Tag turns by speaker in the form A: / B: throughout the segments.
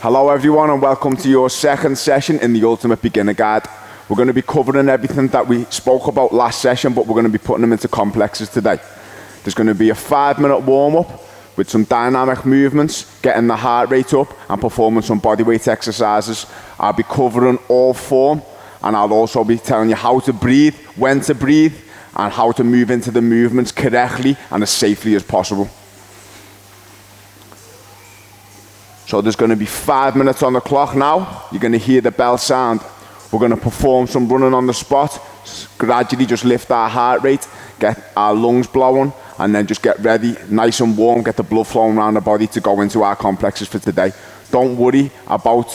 A: Hello everyone and welcome to your second session in the Ultimate Beginner Guide. We're going to be covering everything that we spoke about last session, but we're going to be putting them into complexes today. There's going to be a 5-minute warm-up with some dynamic movements, getting the heart rate up and performing some bodyweight exercises. I'll be covering all form, and I'll also be telling you how to breathe, when to breathe, and how to move into the movements correctly and as safely as possible. So there's going to be 5 minutes on the clock now. You're going to hear the bell sound. We're going to perform some running on the spot, gradually just lift our heart rate, get our lungs blowing, and then just get ready, nice and warm, get the blood flowing around the body to go into our complexes for today. Don't worry about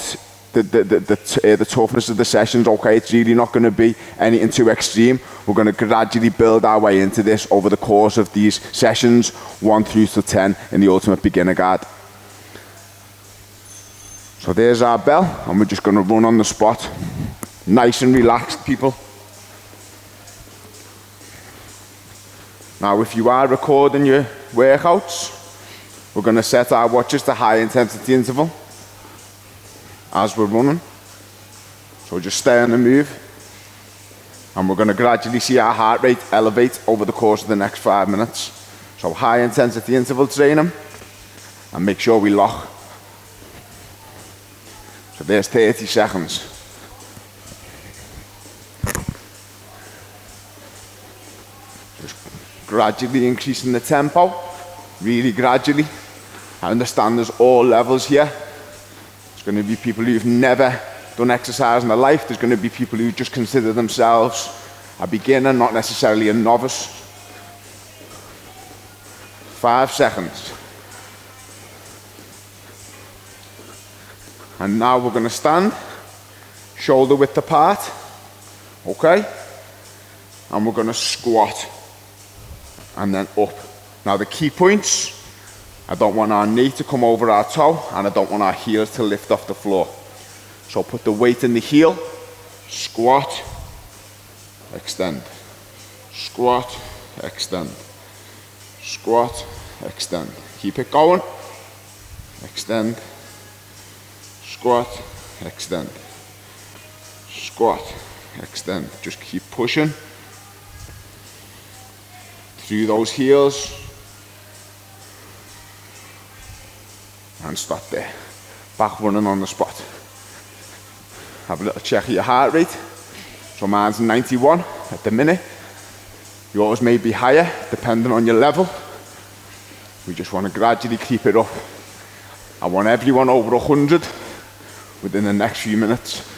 A: the toughness of the sessions, okay? It's really not going to be anything too extreme. We're going to gradually build our way into this over the course of these sessions, 1 through to 10 in the Ultimate Beginner Guide. So there's our bell, and we're just going to run on the spot. Nice and relaxed, people. Now, if you are recording your workouts, we're going to set our watches to high intensity interval as we're running. So just stay on the move. And we're going to gradually see our heart rate elevate over the course of the next 5 minutes. So high intensity interval training, and make sure we lock. So there's 30 seconds. Just gradually increasing the tempo, really gradually. I understand there's all levels here. There's going to be people who've never done exercise in their life. There's going to be people who just consider themselves a beginner, not necessarily a novice. 5 seconds. And now we're going to stand, shoulder width apart, okay? And we're going to squat, and then up. Now the key points, I don't want our knee to come over our toe, and I don't want our heels to lift off the floor. So put the weight in the heel, squat, extend, squat, extend, squat, extend. Keep it going, extend, squat, extend, squat, extend. Just keep pushing through those heels and stop there. Back running on the spot. Have a little check of your heart rate. So mine's 91 at the minute. Yours may be higher depending on your level. We just want to gradually keep it up. I want everyone over 100 within the next few minutes.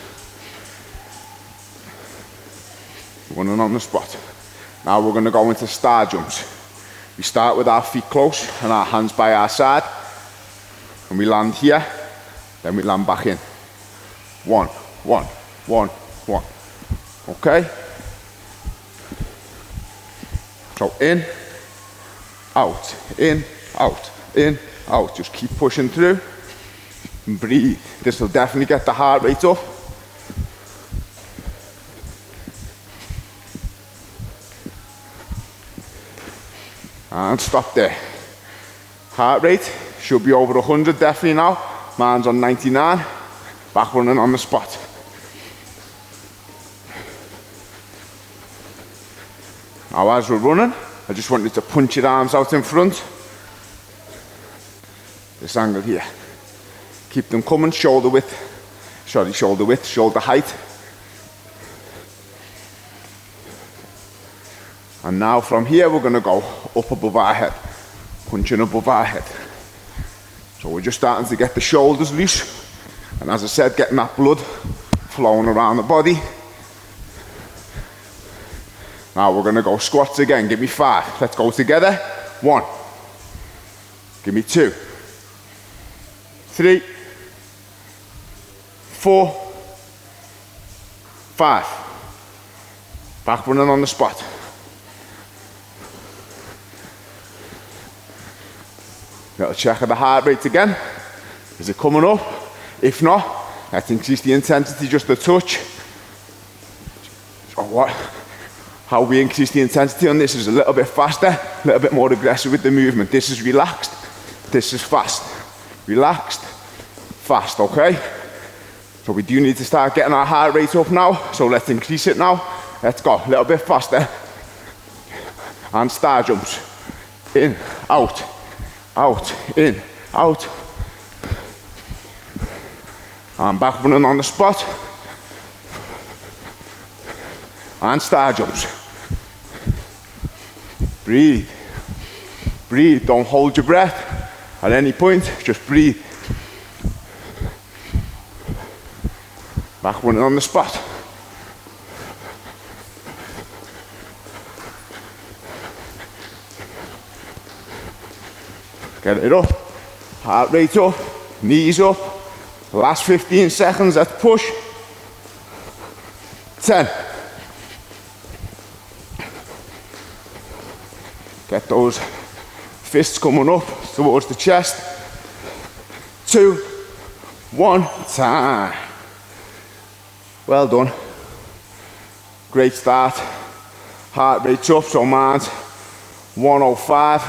A: Running on the spot. Now we're going to go into star jumps. We start with our feet close and our hands by our side. And we land here, then we land back in. 1, 1, 1, 1. Okay? So in, out, in, out, in, out. Just keep pushing through. And breathe. This will definitely get the heart rate up. And stop there. Heart rate should be over 100 definitely now. Mine's on 99. Back running on the spot. Now as we're running, I just want you to punch your arms out in front. This angle here. Keep them coming, shoulder width, shoulder height. And now from here we're going to go up above our head, punching above our head. So we're just starting to get the shoulders loose. And as I said, getting that blood flowing around the body. Now we're going to go squats again. Give me 5. Let's go together. 1. Give me 2. 3. 4, 5. Back running on the spot. Little check of the heart rate again. Is it coming up? If not, let's increase the intensity just a touch. So how we increase the intensity on this is a little bit faster, a little bit more aggressive with the movement. This is relaxed, this is fast. Relaxed, fast, okay? So we do need to start getting our heart rate up now, so let's increase it now. Let's go, a little bit faster. And star jumps. In, out, out, in, out. And back running on the spot. And star jumps. Breathe. Breathe, don't hold your breath at any point, just breathe. Back running on the spot. Get it up, heart rate up, knees up. Last 15 seconds, let's push. 10. Get those fists coming up towards the chest. 2, 1, time. Well done. Great start. Heart rate's up, so mine's 105.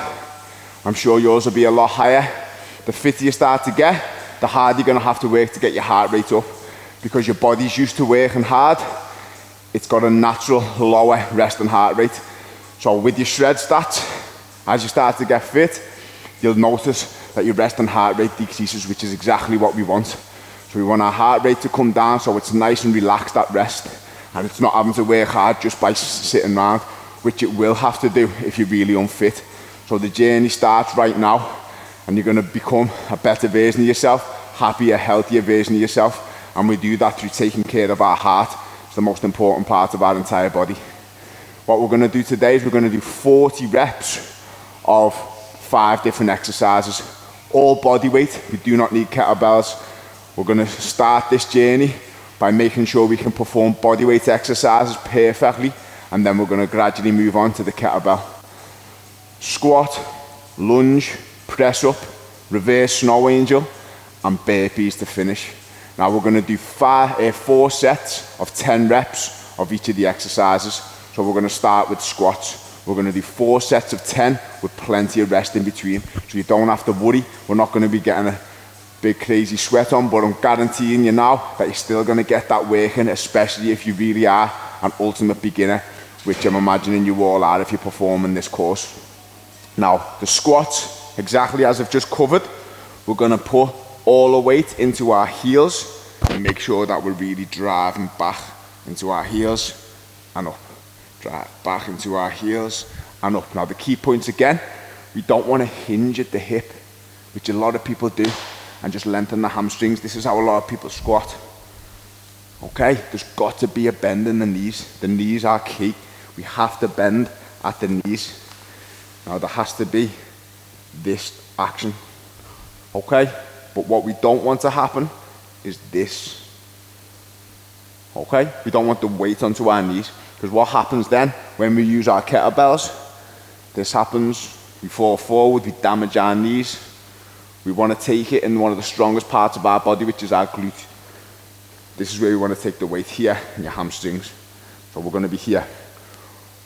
A: I'm sure yours will be a lot higher. The fitter you start to get, the harder you're gonna have to work to get your heart rate up. Because your body's used to working hard, it's got a natural lower resting heart rate. So with your shred stats, as you start to get fit, you'll notice that your resting heart rate decreases, which is exactly what we want. So we want our heart rate to come down so it's nice and relaxed at rest. And it's not having to work hard just by sitting around, which it will have to do if you're really unfit. So the journey starts right now, and you're gonna become a better version of yourself, happier, healthier version of yourself. And we do that through taking care of our heart. It's the most important part of our entire body. What we're gonna do today is we're gonna do 40 reps of 5 different exercises, all body weight. We do not need kettlebells. We're gonna start this journey by making sure we can perform body weight exercises perfectly, and then we're gonna gradually move on to the kettlebell. Squat, lunge, press up, reverse snow angel, and burpees to finish. Now we're gonna do 4 sets of 10 reps of each of the exercises. So we're gonna start with squats. We're gonna do 4 sets of 10 with plenty of rest in between. So you don't have to worry. We're not gonna be getting a big crazy sweat on, but I'm guaranteeing you now that you're still gonna get that working, especially if you really are an ultimate beginner, which I'm imagining you all are if you're performing this course. Now, the squats, exactly as I've just covered, we're gonna put all the weight into our heels and make sure that we're really driving back into our heels and up. Drive back into our heels and up. Now the key points again, we don't want to hinge at the hip, which a lot of people do, and just lengthen the hamstrings. This is how a lot of people squat. Okay, there's got to be a bend in the knees. The knees are key. We have to bend at the knees. Now there has to be this action. Okay, but what we don't want to happen is this. Okay, we don't want the weight onto our knees. Because what happens then, when we use our kettlebells, this happens, we fall forward, we damage our knees. We want to take it in one of the strongest parts of our body, which is our glute. This is where we want to take the weight here, in your hamstrings. So we're going to be here.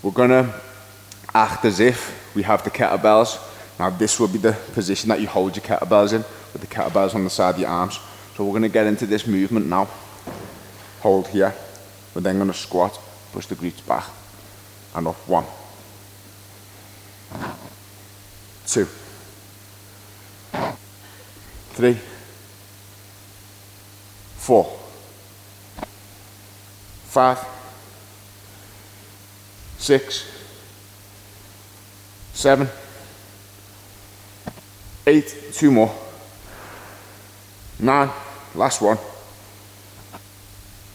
A: We're going to act as if we have the kettlebells. Now this will be the position that you hold your kettlebells in, with the kettlebells on the side of your arms. So we're going to get into this movement now. Hold here. We're then going to squat. Push the glutes back and up. 1, 2, 3, 4, 5, 6, 7, 8, 2 more, 9, last one,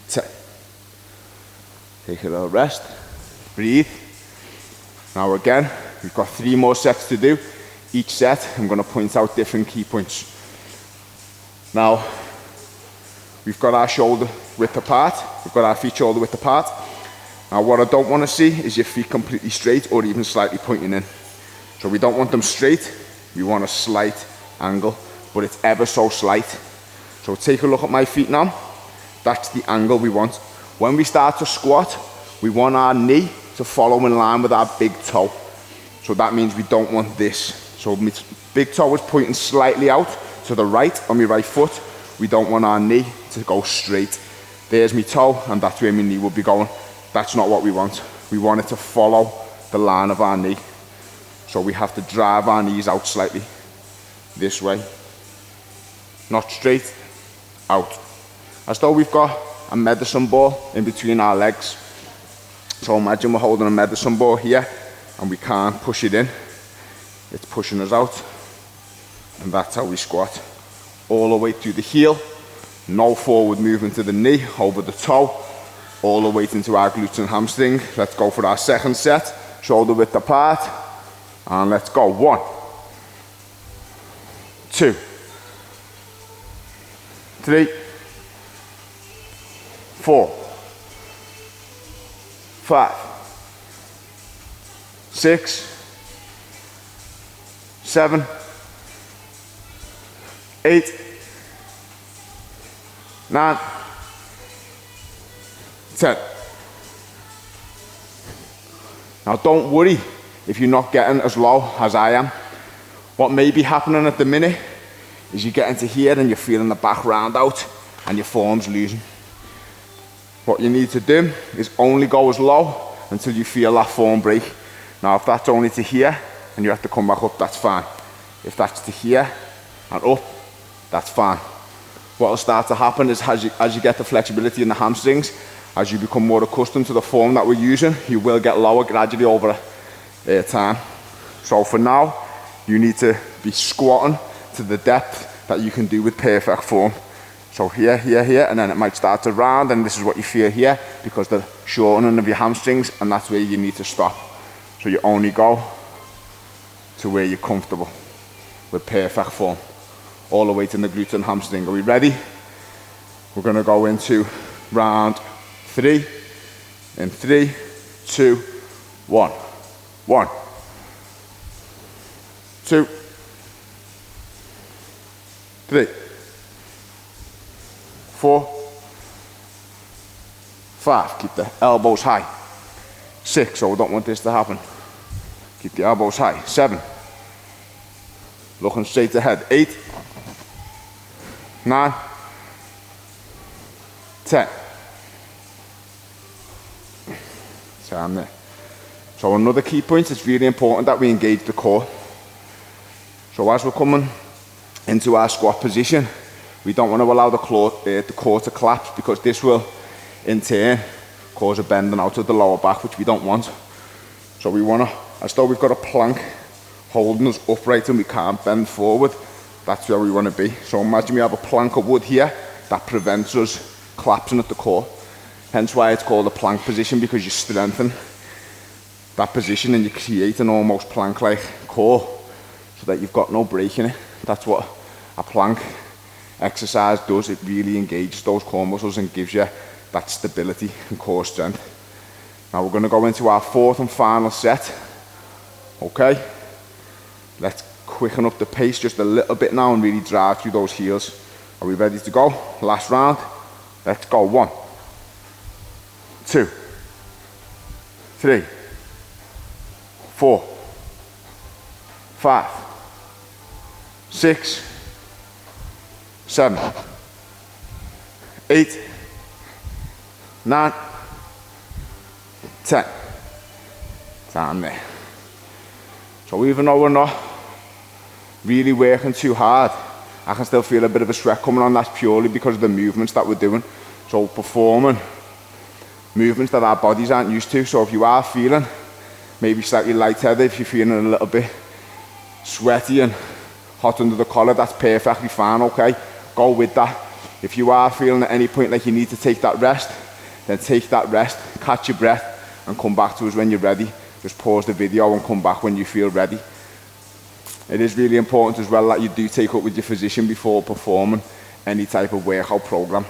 A: 10. Take a little rest, breathe. Now again, we've got 3 more sets to do. Each set, I'm going to point out different key points. Now, we've got our shoulder width apart. We've got our feet shoulder width apart. Now what I don't want to see is your feet completely straight or even slightly pointing in. So we don't want them straight, we want a slight angle, but it's ever so slight. So take a look at my feet now. That's the angle we want. When we start to squat, we want our knee to follow in line with our big toe. So that means we don't want this. So my big toe is pointing slightly out to the right on my right foot. we don't want our knee to go straight. There's my toe, and that's where my knee will be going. That's not what we want. We want it to follow the line of our knee. So we have to drive our knees out slightly, this way. Not straight, out. As though we've got a medicine ball in between our legs. So imagine we're holding a medicine ball here, and we can't push it in. It's pushing us out. And that's how we squat. All the way through the heel. No forward movement to the knee, over the toe. All the way into our glutes and hamstring. Let's go for our second set. Shoulder width apart. And let's go. 1, 2, 3, 4, 5, 6, 7, 8, 9, 10. Now don't worry if you're not getting as low as I am. What may be happening at the minute is you get into here and you're feeling the back round out and your form's losing. What you need to do is only go as low until you feel that form break. Now if that's only to here and you have to come back up, that's fine. If that's to here and up, that's fine. What will start to happen is as you get the flexibility in the hamstrings, as you become more accustomed to the form that we're using, you will get lower gradually over time. So for now, you need to be squatting to the depth that you can do with perfect form. So here, here, here, and then it might start to round, and this is what you feel here because the shortening of your hamstrings, and that's where you need to stop. So you only go to where you're comfortable with perfect form. All the way to the glutes and hamstring. Are we ready? We're gonna go into round 3, in 3, 2, 1. 1, 2, 3, 4, 5. Keep the elbows high. 6, so we don't want this to happen. Keep the elbows high. 7, looking straight ahead. 8, 9, 10. Time there. So another key point, it's really important that we engage the core. So as we're coming into our squat position, we don't want to allow the core to collapse, because this will in turn cause a bending out of the lower back, which we don't want. So we want to, as though we've got a plank holding us upright and we can't bend forward, that's where we want to be. So imagine we have a plank of wood here that prevents us collapsing at the core. Hence why it's called a plank position, because you strengthen that position and you create an almost plank-like core so that you've got no break in it. That's what a plank exercise does. It really engages those core muscles and gives you that stability and core strength. Now we're going to go into our 4th and final set. Okay, let's quicken up the pace just a little bit now and really drive through those heels. Are we ready to go? Last round. Let's go. 1, 2, 3, 4, 5, 6, 7, 8, 9, 10. Time there. So even though we're not really working too hard, I can still feel a bit of a sweat coming on. That's purely because of the movements that we're doing. So performing movements that our bodies aren't used to. So if you are feeling maybe slightly lightheaded, if you're feeling a little bit sweaty and hot under the collar, that's perfectly fine, okay? Go with that. If you are feeling at any point like you need to take that rest, then take that rest, catch your breath, and come back to us when you're ready. Just pause the video and come back when you feel ready. It is really important as well that you do take up with your physician before performing any type of workout program.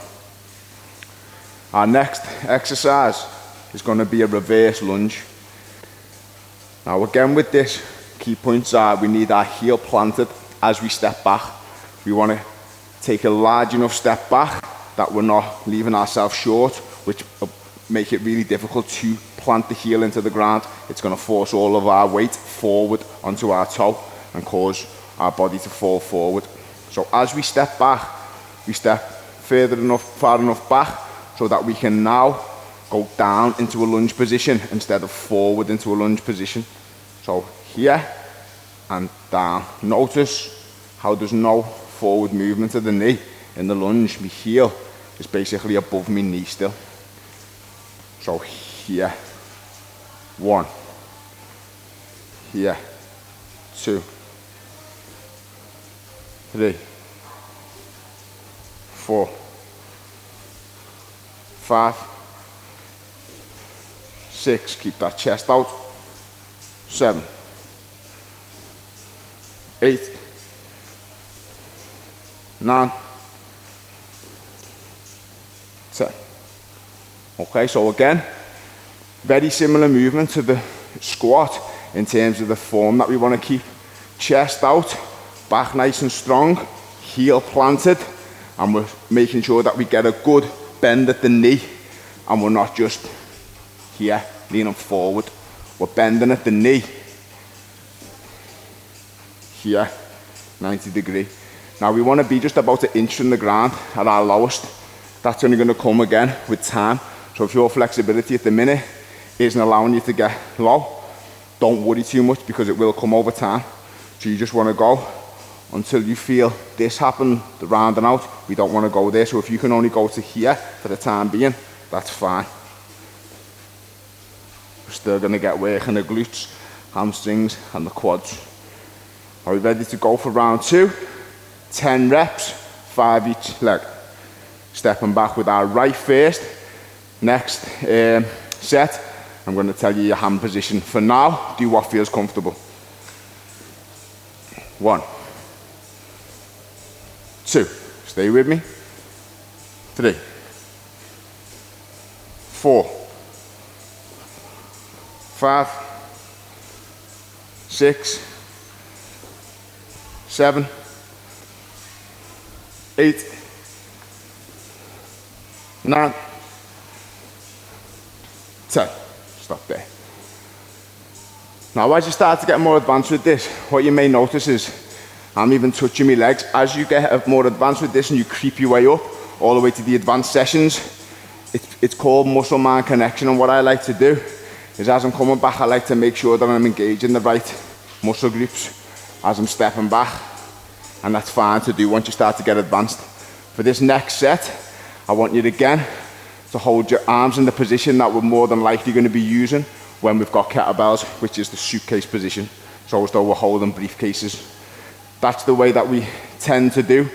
A: Our next exercise is going to be a reverse lunge. Now again with this, key points are we need our heel planted as we step back. We want to take a large enough step back that we're not leaving ourselves short, which will make it really difficult to plant the heel into the ground. It's going to force all of our weight forward onto our toe and cause our body to fall forward. So as we step back, we step far enough back so that we can now go down into a lunge position instead of forward into a lunge position. So here and down. Notice how there's no forward movement of the knee in the lunge. My heel is basically above my knee still. So here, 1, here, 2, 3, 4, 5, 6, keep that chest out, 7, 8, 9, 10. Okay, so again, very similar movement to the squat in terms of the form that we want to keep. Chest out, back nice and strong, heel planted, and we're making sure that we get a good bend at the knee, and we're not just here leaning forward. We're bending at the knee. Here, 90 degree. Now we want to be just about an inch from the ground at our lowest. That's only going to come again with time. So if your flexibility at the minute isn't allowing you to get low, don't worry too much because it will come over time. So you just want to go until you feel this happen, the rounding out. We don't want to go there. So if you can only go to here for the time being, that's fine. We're still going to get work in the glutes, hamstrings, and the quads. Are we ready to go for round 2? 10 reps, 5 each leg. Stepping back with our right first. Next set, I'm going to tell you your hand position. For now, do what feels comfortable. 1, 2, stay with me. 3, 4, 5, 6, 7, 8, 9, 10. Stop there. Now as you start to get more advanced with this, what you may notice is I'm even touching my legs. As you get more advanced with this and you creep your way up all the way to the advanced sessions, it's called muscle-mind connection. And what I like to do is as I'm coming back, I like to make sure that I'm engaging the right muscle groups as I'm stepping back. And that's fine to do once you start to get advanced. For this next set, I want you to, again, to hold your arms in the position that we're more than likely going to be using when we've got kettlebells, which is the suitcase position. So as though we're holding briefcases. That's the way that we tend to do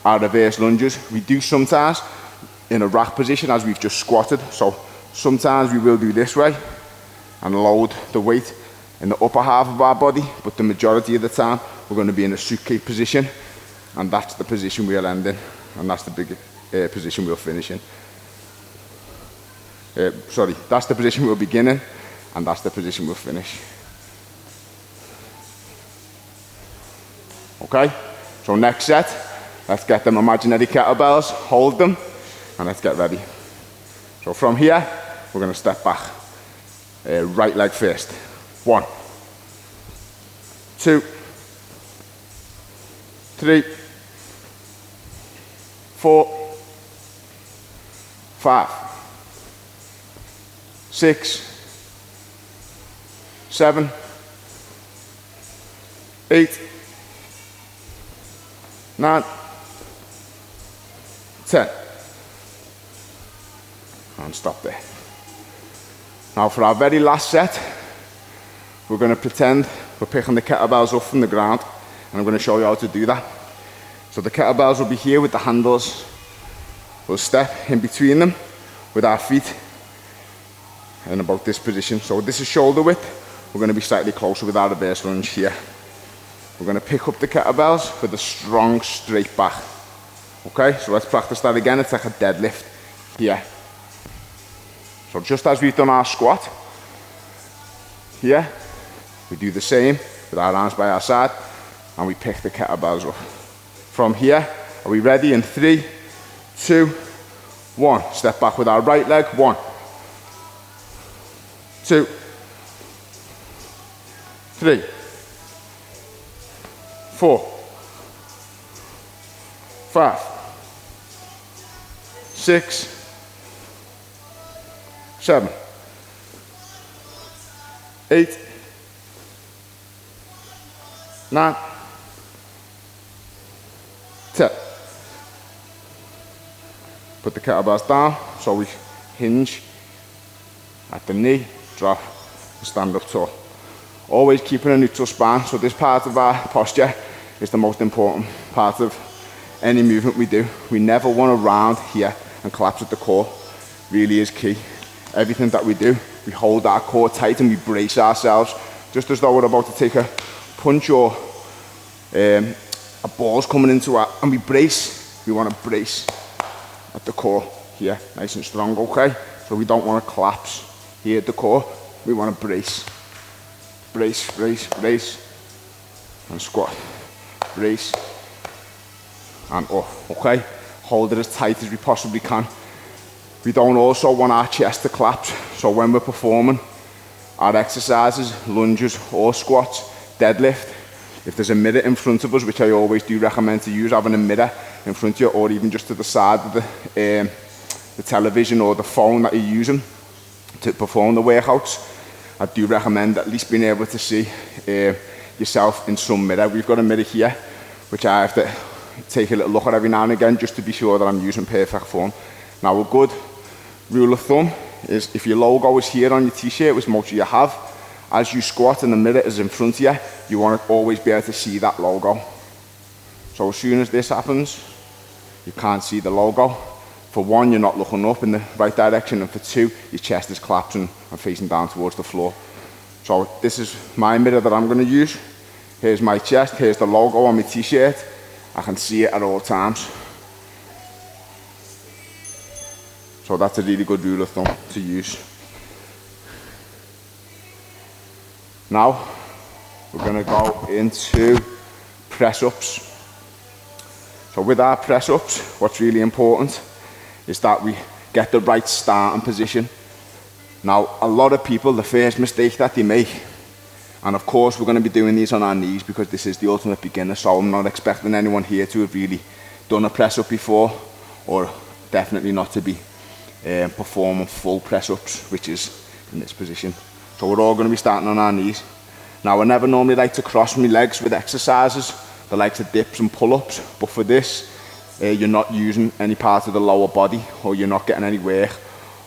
A: our reverse lunges. We do sometimes in a rack position as we've just squatted. So sometimes we will do this way and load the weight in the upper half of our body, but the majority of the time we're going to be in a suitcase position, and that's the position we'll end in, and that's the big position we'll finish in. That's the position we'll begin in, and that's the position we'll finish. Okay, so next set, let's get them imaginary kettlebells, hold them, and let's get ready. So from here, we're going to step back. Right leg first. 1, 2, 3, 4, 5, 6, 7, 8, 9, 10. And stop there. Now for our very last set, we're going to pretend we're picking the kettlebells up from the ground, and I'm going to show you how to do that. So the kettlebells will be here with the handles. We'll step in between them with our feet in about this position. So this is shoulder width. We're going to be slightly closer with our reverse lunge here. We're going to pick up the kettlebells with a strong straight back. Okay, so let's practice that again. It's like a deadlift here. So just as we've done our squat, here, we do the same with our arms by our side, and we pick the kettlebells up. From here, are we ready? In 3, 2, 1. Step back with our right leg. 1, 2, 3, 4, 5, 6, 7, 8, 9, 10. Put the kettlebells down so we hinge at the knee, drop, and stand up tall. Always keeping a neutral spine, so this part of our posture is the most important part of any movement we do. We never want to round here and collapse at the core. Really is key. Everything that we do, we hold our core tight and we brace ourselves, just as though we're about to take a punch or a ball's coming into our, and we brace. We want to brace at the core here, nice and strong, okay? So we don't want to collapse here at the core. We want to brace. Brace, brace, brace, and squat. Brace, and off, okay? Hold it as tight as we possibly can. We don't also want our chest to collapse, so when we're performing our exercises, lunges or squats, deadlift, if there's a mirror in front of us, which I always do recommend to use, having a mirror in front of you, or even just to the side of the television or the phone that you're using to perform the workouts, I do recommend at least being able to see yourself in some mirror. We've got a mirror here, which I have to take a little look at every now and again just to be sure that I'm using perfect form. Now, a good rule of thumb is if your logo is here on your t-shirt, which most of you have, as you squat and the mirror is in front of you, you want to always be able to see that logo. So as soon as this happens, you can't see the logo. For one, you're not looking up in the right direction, and for two, your chest is collapsing and facing down towards the floor. So this is my mirror that I'm going to use. Here's my chest, here's the logo on my t-shirt. I can see it at all times. So that's a really good rule of thumb to use. Now, we're going to go into press-ups. So with our press-ups, what's really important is that we get the right starting position. Now, a lot of people, the first mistake that they make, and of course we're going to be doing these on our knees because this is the ultimate beginner, so I'm not expecting anyone here to have really done a press-up before, or definitely not to be performing full press-ups, which is in this position. So we're all going to be starting on our knees. Now, I never normally like to cross my legs with exercises, the likes of dips and pull-ups, but for this, you're not using any part of the lower body, or you're not getting any work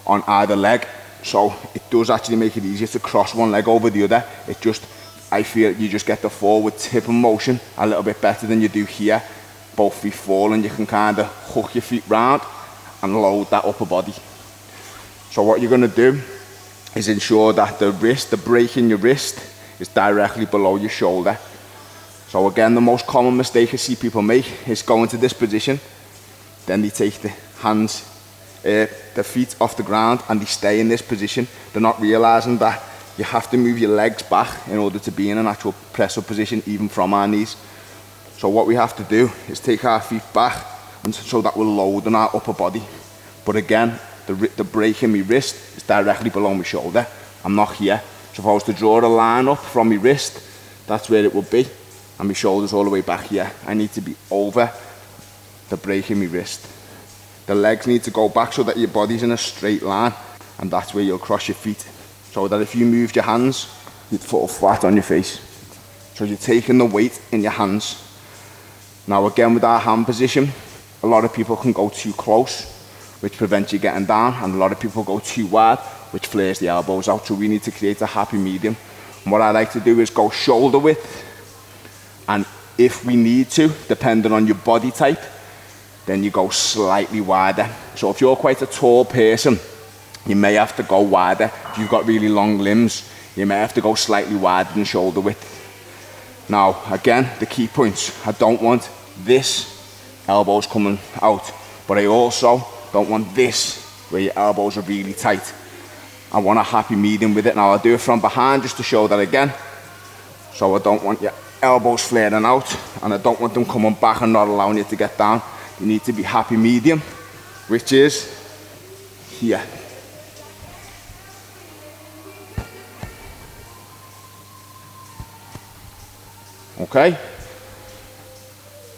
A: on either leg. So it does actually make it easier to cross one leg over the other. I feel you just get the forward tip and motion a little bit better than you do here. Both feet fall and you can kind of hook your feet round and load that upper body. So what you're going to do is ensure that the break in your wrist is directly below your shoulder. So again, the most common mistake I see people make is go into this position, then they take the hands, the feet off the ground, and they stay in this position. They're not realizing that you have to move your legs back in order to be in an actual press-up position, even from our knees. So what we have to do is take our feet back, and so that we're loading our upper body. But again, the break in my wrist is directly below my shoulder. I'm not here. So if I was to draw a line up from my wrist, that's where it would be. And my shoulder's all the way back here. I need to be over the break in my wrist. The legs need to go back so that your body's in a straight line, and that's where you'll cross your feet. So that if you moved your hands, you'd fall flat on your face. So you're taking the weight in your hands. Now again, with our hand position, a lot of people can go too close, which prevents you getting down, and a lot of people go too wide, which flares the elbows out. So we need to create a happy medium. And what I like to do is go shoulder width, and if we need to, depending on your body type, then you go slightly wider. So if you're quite a tall person, you may have to go wider. If you've got really long limbs, you may have to go slightly wider than shoulder width. Now, again, the key points. I don't want this elbows coming out, but I also don't want this where your elbows are really tight. I want a happy medium with it. Now I'll do it from behind just to show that again. So I don't want your elbows flaring out, and I don't want them coming back and not allowing you to get down. You need to be happy medium, which is here. Okay?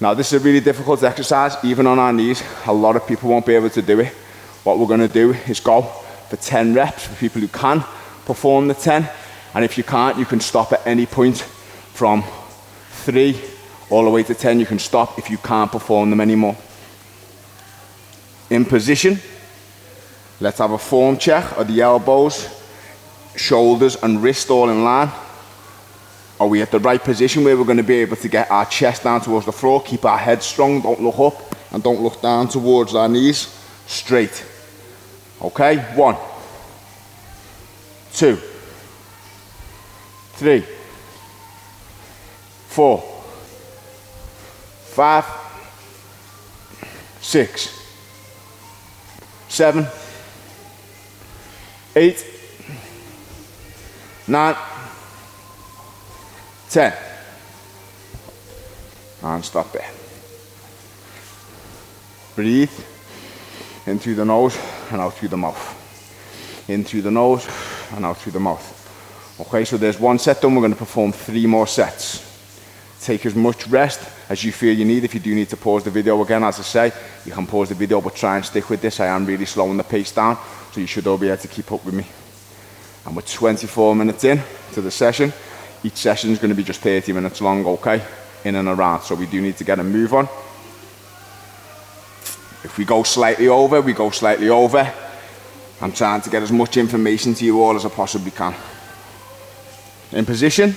A: Now this is a really difficult exercise, even on our knees. A lot of people won't be able to do it. what we're gonna do is go for 10 reps for people who can perform the 10. And if you can't, you can stop at any point from 3 all the way to 10. You can stop if you can't perform them anymore. In position, let's have a form check. Are the elbows, shoulders and wrist all in line? Are we at the right position where we're going to be able to get our chest down towards the floor, keep our head strong, don't look up and don't look down towards our knees, straight. Okay, 1, 2, 3, 4, 5, 6, 7, 8, 9, 10. And stop there. Breathe in through the nose and out through the mouth. In through the nose and out through the mouth. Okay, so there's 1 set done. We're going to perform 3 more sets. Take as much rest as you feel you need. If you do need to pause the video again, as I say, you can pause the video, but try and stick with this. I am really slowing the pace down, so you should all be able to keep up with me. And we're 24 minutes in to the session. Each session is going to be just 30 minutes long, okay? In and around, so we do need to get a move on. If we go slightly over, we go slightly over. I'm trying to get as much information to you all as I possibly can. In position,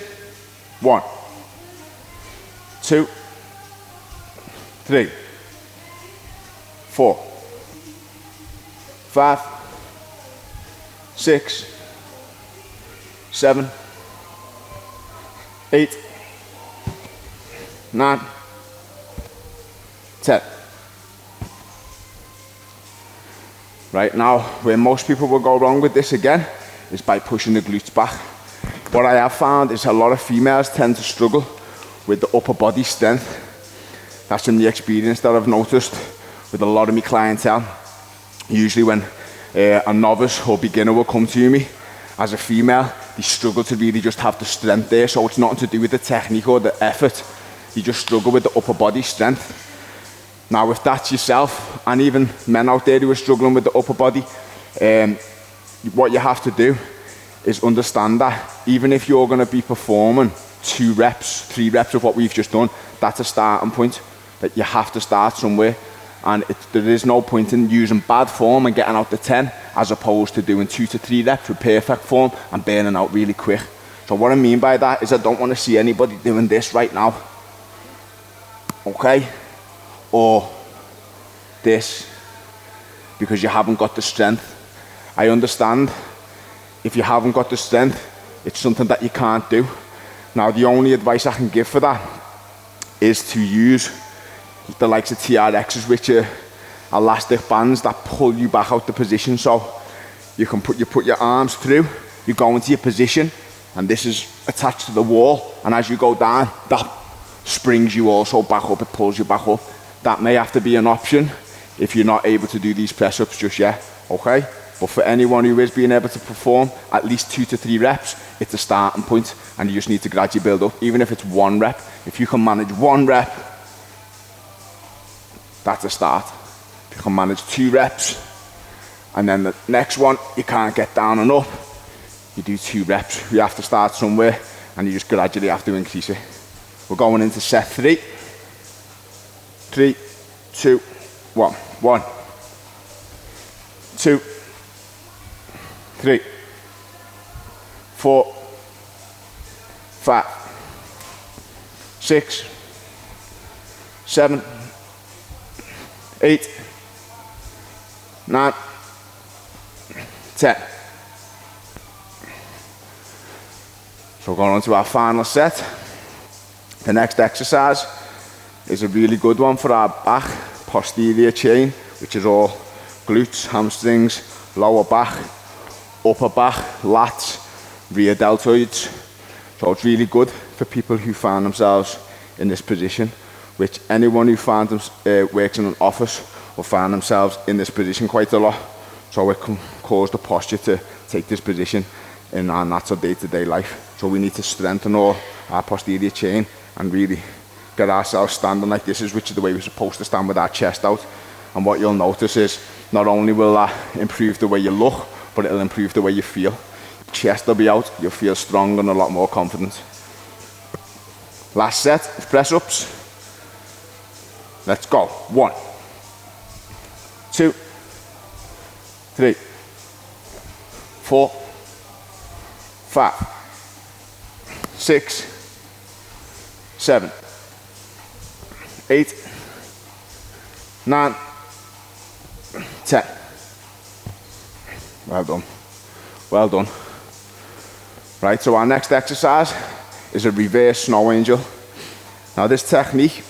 A: 1, 2, 3, 4, 5, 6, 7, 8, 9, 10. Right now, where most people will go wrong with this again is by pushing the glutes back. What I have found is a lot of females tend to struggle with the upper body strength. That's from the experience that I've noticed with a lot of my clientele. Usually when a novice or beginner will come to me as a female, they struggle to really just have the strength there. So it's nothing to do with the technique or the effort. You just struggle with the upper body strength. Now, if that's yourself, and even men out there who are struggling with the upper body, what you have to do is understand that even if you're going to be performing 2 reps, 3 reps of what we've just done, that's a starting point. That you have to start somewhere. And there is no point in using bad form and getting out the 10 as opposed to doing 2 to 3 reps with perfect form and burning out really quick. So what I mean by that is I don't want to see anybody doing this right now. Okay? Or this, because you haven't got the strength. I understand if you haven't got the strength, it's something that you can't do. Now, the only advice I can give for that is to use the likes of TRXs, which are elastic bands that pull you back out the position. So you can put your arms through, you go into your position, and this is attached to the wall, and as you go down, that springs you also back up, it pulls you back up. That may have to be an option if you're not able to do these press-ups just yet, okay? But for anyone who is being able to perform at least 2 to 3 reps, it's a starting point, and you just need to gradually build up. Even if it's 1 rep, if you can manage 1 rep, that's a start. If you can manage 2 reps, and then the next one, you can't get down and up, you do 2 reps. You have to start somewhere, and you just gradually have to increase it. We're going into set 3. 3, 2, 1. 1, 2, 3, 4, 5, 6, 7, 8, 9, 10. So we're going on to our final set. The next exercise is a really good one for our back, posterior chain, which is all glutes, hamstrings, lower back, upper back, lats, rear deltoids. So it's really good for people who find themselves in this position, which anyone who works in an office will find themselves in this position quite a lot. So it can cause the posture to take this position in our natural day-to-day life. So we need to strengthen all our posterior chain and really get ourselves standing like this, which is the way we're supposed to stand with our chest out. And what you'll notice is Not only will that improve the way you look, but it'll improve the way you feel. Chest will be out, you'll feel strong and a lot more confident. Last set of press ups. Let's go. 1, 2, 3, 4, 5, 6, 7, 8, 9, 10. Well done. Well done. Right, so our next exercise is a reverse snow angel. Now this technique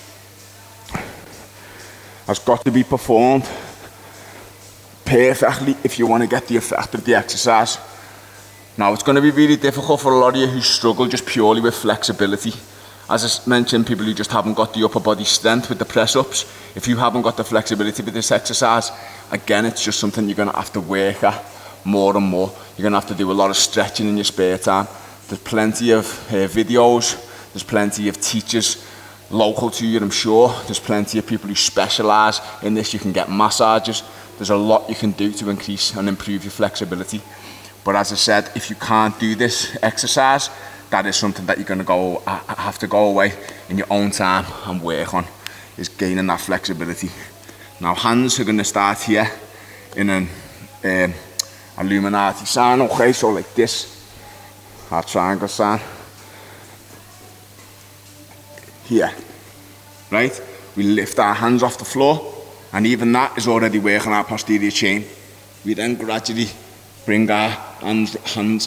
A: has got to be performed perfectly if you want to get the effect of the exercise. Now it's going to be really difficult for a lot of you who struggle just purely with flexibility. As I mentioned, people who just haven't got the upper body strength with the press ups. If you haven't got the flexibility with this exercise, again, it's just something you're going to have to work at more and more. You're going to have to do a lot of stretching in your spare time. There's plenty of videos, there's plenty of teachers local to you, I'm sure. There's plenty of people who specialise in this. You can get massages. There's a lot you can do to increase and improve your flexibility. But as I said, if you can't do this exercise, that is something that you're going to have to go away in your own time and work on, is gaining that flexibility. Now hands are going to start here in an Illuminati sign, okay, so like this, our triangle sign. Here, right? We lift our hands off the floor, and even that is already working our posterior chain. We then gradually bring our hands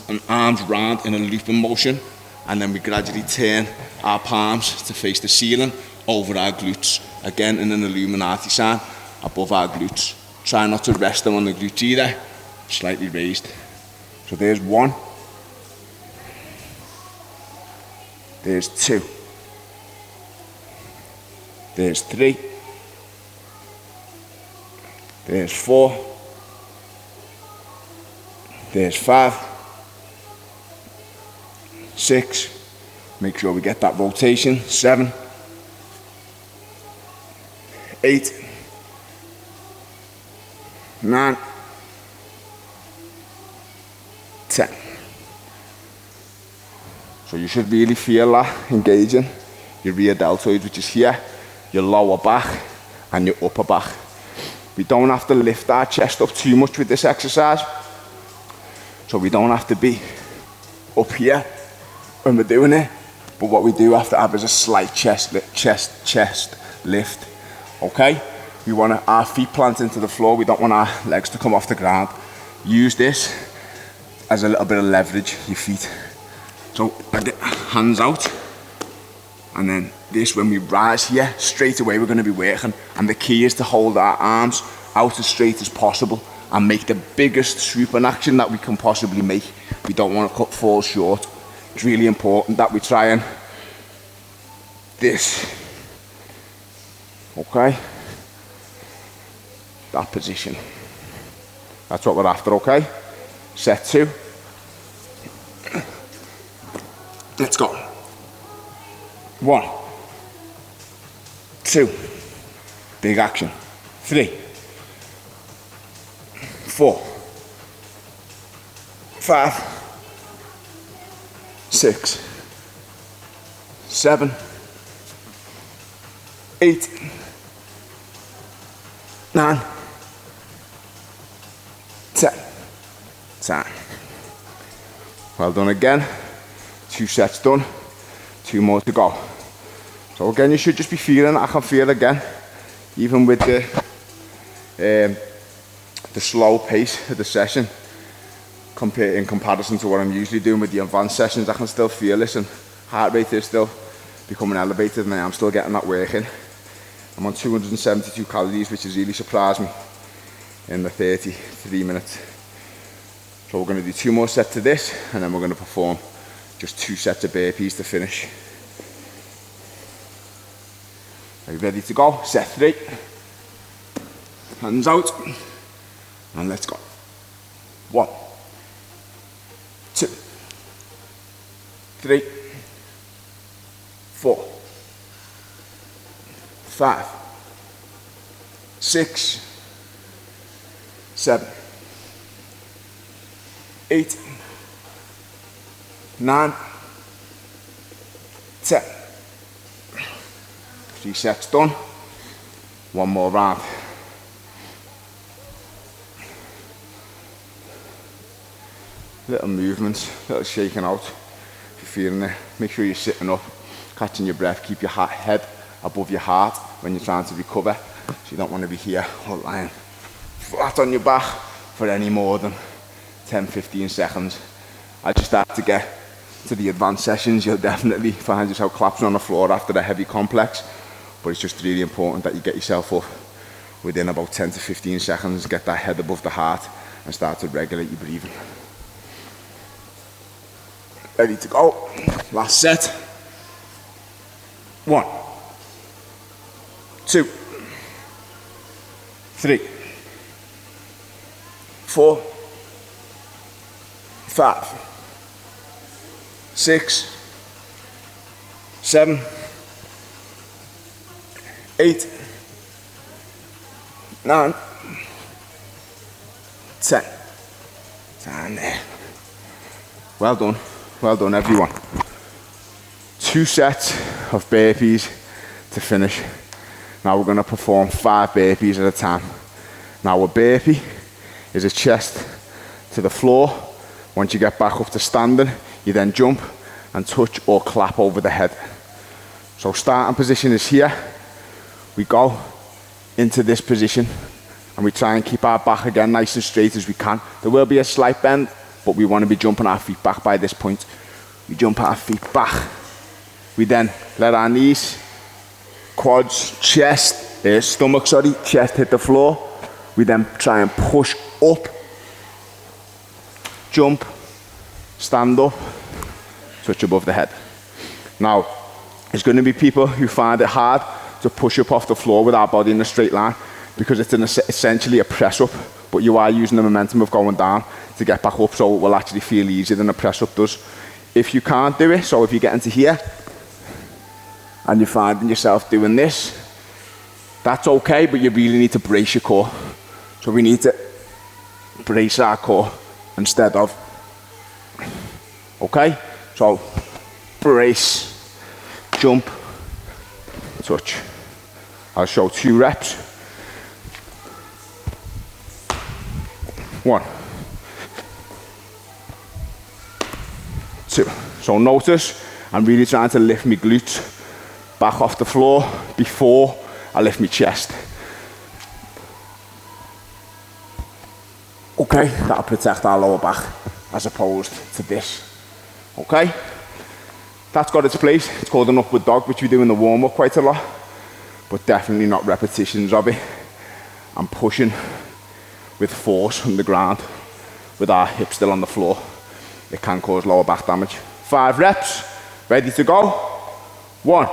A: and arms round in a looping motion, and then we gradually turn our palms to face the ceiling over our glutes, again in an Illuminati sign above our glutes. Try not to rest them on the glutes either, slightly raised. So there's 1, there's 2, there's 3, there's 4, there's 5, 6, make sure we get that rotation, 7, 8, 9, 10. So you should really feel that engaging your rear deltoids, which is here, your lower back and your upper back. We don't have to lift our chest up too much with this exercise, so we don't have to be up here when we're doing it, but what we do have to have is a slight chest lift, okay? We want our feet planted into the floor, we don't want our legs to come off the ground. Use this as a little bit of leverage, your feet. So hands out, and then this, when we rise here, straight away we're going to be working, and the key is to hold our arms out as straight as possible and make the biggest swooping action that we can possibly make. We don't want to fall short. It's really important that we try and this, okay? That position. That's what we're after, okay? Set 2. Let's go. 1, 2, big action. 3, 4, 5, 6, 7, 8, 9, 10. Time. Well done again. 2 sets done. 2 more to go. So again, you should just be feeling it. I can feel again, even with the slow pace of the session, in comparison to what I'm usually doing with the advanced sessions. I can still feel this, and heart rate is still becoming elevated, and I'm still getting that work in. I'm on 272 calories, which has really surprised me in the 33 minutes. So we're going to do 2 more sets of this, and then we're going to perform just 2 sets of burpees to finish. Are you ready to go? Set 3. Hands out, and let's go. 1, 2, 3, 4, 5, 6, 7, 8, 9, 10. 3 sets done. One more round. Little movements, little shaking out. If you're feeling it, make sure you're sitting up, catching your breath. Keep your head above your heart when you're trying to recover. So you don't want to be here or lying flat on your back for any more than 10-15 seconds. As you start to get to the advanced sessions, you'll definitely find yourself collapsing on the floor after a heavy complex. But it's just really important that you get yourself up within about 10 to 15 seconds, get that head above the heart and start to regulate your breathing. Ready to go. Last set. 1, 2, 3, 4, 5, 6, 7, 8, 9, 10. And there. Well done. Well done, everyone. 2 sets of burpees to finish. Now we're going to perform 5 burpees at a time. Now a burpee is a chest to the floor. Once you get back up to standing, you then jump and touch or clap over the head. So starting position is here. We go into this position and we try and keep our back again nice and straight as we can. There will be a slight bend, but we want to be jumping our feet back by this point. We jump our feet back. We then let our knees, quads, chest, stomach, chest hit the floor. We then try and push up, jump, stand up, touch above the head. Now, there's going to be people who find it hard to push up off the floor with our body in a straight line because it's essentially a press up, but you are using the momentum of going down to get back up, so it will actually feel easier than a press up does. If you can't do it, so if you get into here and you're finding yourself doing this, that's okay, but you really need to brace your core. So we need to brace our core instead of, okay? So brace, jump, touch. I'll show 2 reps. 1, 2. So notice, I'm really trying to lift my glutes back off the floor before I lift my chest. Okay, that'll protect our lower back as opposed to this. Okay? That's got its place. It's called an upward dog, which we do in the warm-up quite a lot, but definitely not repetitions of it. I'm pushing with force from the ground with our hips still on the floor. It can cause lower back damage. 5 reps, ready to go. 1,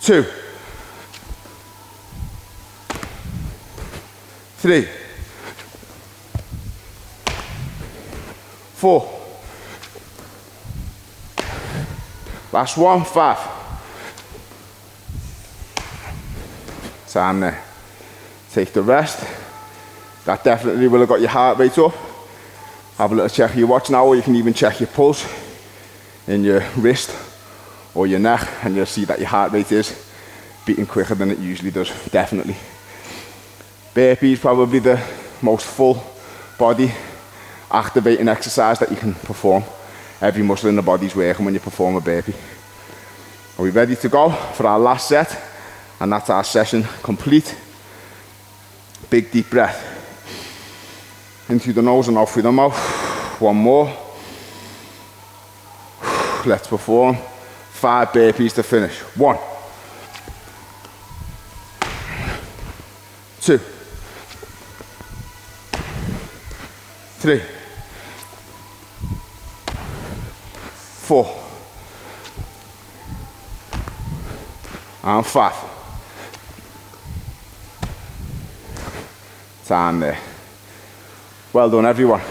A: 2, 3, 4. Last one, 5. Time there. Take the rest. That definitely will have got your heart rate up. Have a little check of your watch now, or you can even check your pulse in your wrist or your neck, and you'll see that your heart rate is beating quicker than it usually does, definitely. Burpee is probably the most full body activating exercise that you can perform. Every muscle in the body's working when you perform a burpee. Are we ready to go for our last set? And that's our session complete. Big deep breath. In through the nose and out through the mouth. 1 more. Let's perform 5 burpees to finish. 1, 2, 3, 4, and 5. Time there. Well done, everyone.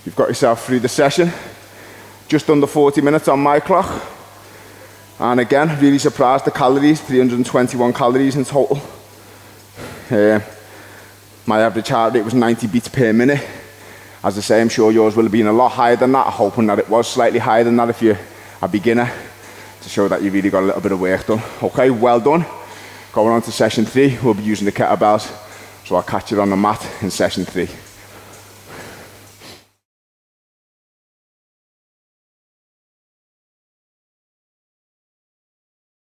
A: You've got yourself through the session. Just under 40 minutes on my clock. And again, really surprised the calories, 321 calories in total. My average heart rate was 90 beats per minute. As I say, I'm sure yours will have been a lot higher than that. I'm hoping that it was slightly higher than that if you're a beginner, to show that you really got a little bit of work done. Okay, well done. Going on to session 3, we'll be using the kettlebells. So I'll catch you on the mat in session 3.